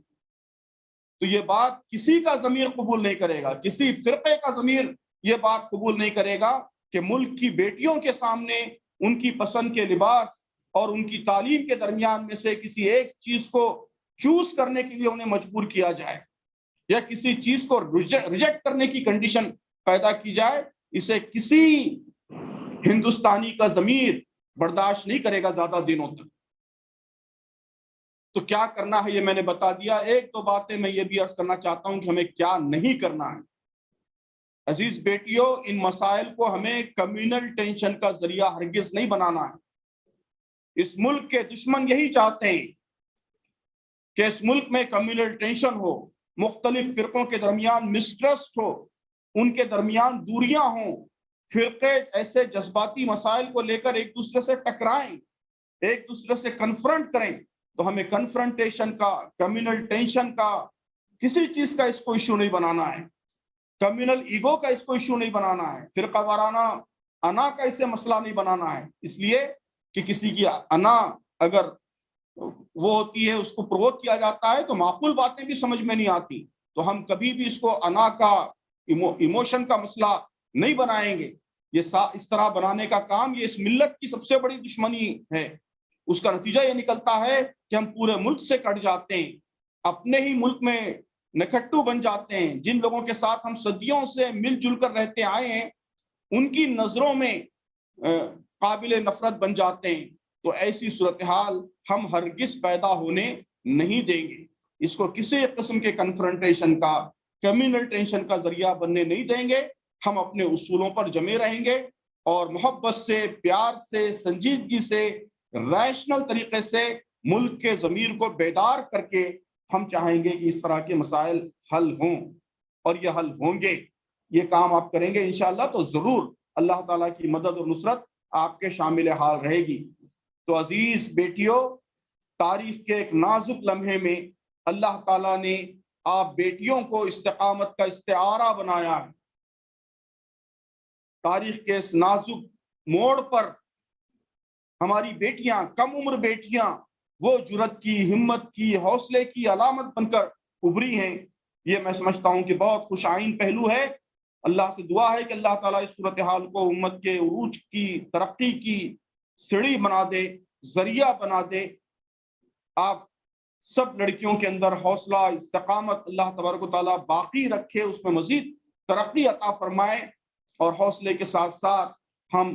تو یہ بات کسی کا ضمیر قبول نہیں کرے گا، کسی فرقے کا ضمیر یہ بات قبول نہیں کرے گا کہ ملک کی بیٹیوں کے سامنے ان کی پسند کے لباس اور ان کی تعلیم کے درمیان میں سے کسی ایک چیز کو چوز کرنے کے لیے انہیں مجبور کیا جائے یا کسی چیز کو ریجیکٹ کرنے کی کنڈیشن پیدا کی جائے۔ اسے کسی ہندوستانی کا ضمیر برداشت نہیں کرے گا زیادہ دنوں تک۔ تو کیا کرنا ہے یہ میں نے بتا دیا۔ ایک دو باتیں میں یہ بھی عرض کرنا چاہتا ہوں کہ ہمیں کیا نہیں کرنا ہے۔ عزیز بیٹیوں، ان مسائل کو ہمیں کمیونل ٹینشن کا ذریعہ ہرگز نہیں بنانا ہے۔ اس ملک کے دشمن یہی چاہتے ہیں کہ اس ملک میں کمیونل ٹینشن ہو، مختلف فرقوں کے درمیان مسٹرسٹ ہو، ان کے درمیان دوریاں ہوں، فرقے ایسے جذباتی مسائل کو لے کر ایک دوسرے سے ٹکرائیں، ایک دوسرے سے کنفرنٹ کریں۔ تو ہمیں کنفرنٹیشن کا، کمیونل ٹینشن کا، کسی چیز کا اس کو ایشو نہیں بنانا ہے، کمیونل ایگو کا اس کو ایشو نہیں بنانا ہے، فرقہ وارانہ انا کا اسے مسئلہ نہیں بنانا ہے۔ اس لیے کہ کسی کی انا اگر وہ ہوتی ہے، اس کو پرووک کیا جاتا ہے تو معقول باتیں بھی سمجھ میں نہیں آتی۔ تو ہم کبھی بھی اس کو انا کا، ایموشن کا مسئلہ نہیں بنائیں گے۔ یہ اس طرح بنانے کا کام یہ اس ملت کی سب سے بڑی دشمنی ہے۔ اس کا نتیجہ یہ نکلتا ہے کہ ہم پورے ملک سے کٹ جاتے ہیں، اپنے ہی ملک میں نکھٹو بن جاتے ہیں۔ جن لوگوں کے ساتھ ہم صدیوں سے مل جل کر رہتے آئے ہیں ان کی نظروں میں قابل نفرت بن جاتے ہیں۔ تو ایسی صورتحال ہم ہرگز پیدا ہونے نہیں دیں گے۔ اس کو کسی قسم کے کنفرنٹیشن کا، کمیونل ٹینشن کا ذریعہ بننے نہیں دیں گے۔ ہم اپنے اصولوں پر جمے رہیں گے اور محبت سے، پیار سے، سنجیدگی سے، ریشنل طریقے سے ملک کے ضمیر کو بیدار کر کے ہم چاہیں گے کہ اس طرح کے مسائل حل ہوں۔ اور یہ حل ہوں گے۔ یہ کام آپ کریں گے انشاءاللہ تو ضرور اللہ تعالیٰ کی مدد اور نصرت آپ کے شامل حال رہے گی۔ تو عزیز بیٹیوں، تاریخ کے ایک نازک لمحے میں اللہ تعالیٰ نے آپ بیٹیوں کو استقامت کا استعارہ بنایا ہے۔ تاریخ کے اس نازک موڑ پر ہماری بیٹیاں، کم عمر بیٹیاں، وہ جرت کی، ہمت کی، حوصلے کی علامت بن کر ابھری ہیں۔ یہ میں سمجھتا ہوں کہ بہت خوش آئین پہلو ہے۔ اللہ سے دعا ہے کہ اللہ تعالیٰ اس صورتحال کو امت کے عروج کی، ترقی کی سیڑھی بنا دے، ذریعہ بنا دے۔ آپ سب لڑکیوں کے اندر حوصلہ، استقامت اللہ تبارک و تعالیٰ باقی رکھے، اس میں مزید ترقی عطا فرمائے، اور حوصلے کے ساتھ ساتھ ہم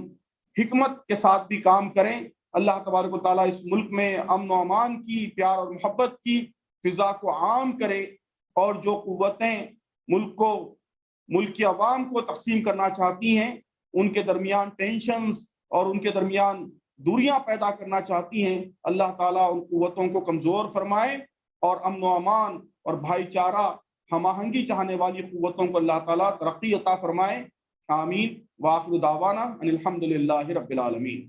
حکمت کے ساتھ بھی کام کریں۔ اللہ تبارک و تعالیٰ اس ملک میں امن و امان کی، پیار اور محبت کی فضا کو عام کرے، اور جو قوتیں ملک کی عوام کو تقسیم کرنا چاہتی ہیں، ان کے درمیان ٹینشنز اور ان کے درمیان دوریاں پیدا کرنا چاہتی ہیں، اللہ تعالیٰ ان قوتوں کو کمزور فرمائے، اور امن و امان اور بھائی چارہ، ہم آہنگی چاہنے والی قوتوں کو اللہ تعالیٰ ترقی عطا فرمائے۔ آمین۔ وآخر دعوانا ان الحمد للہ رب العالمین۔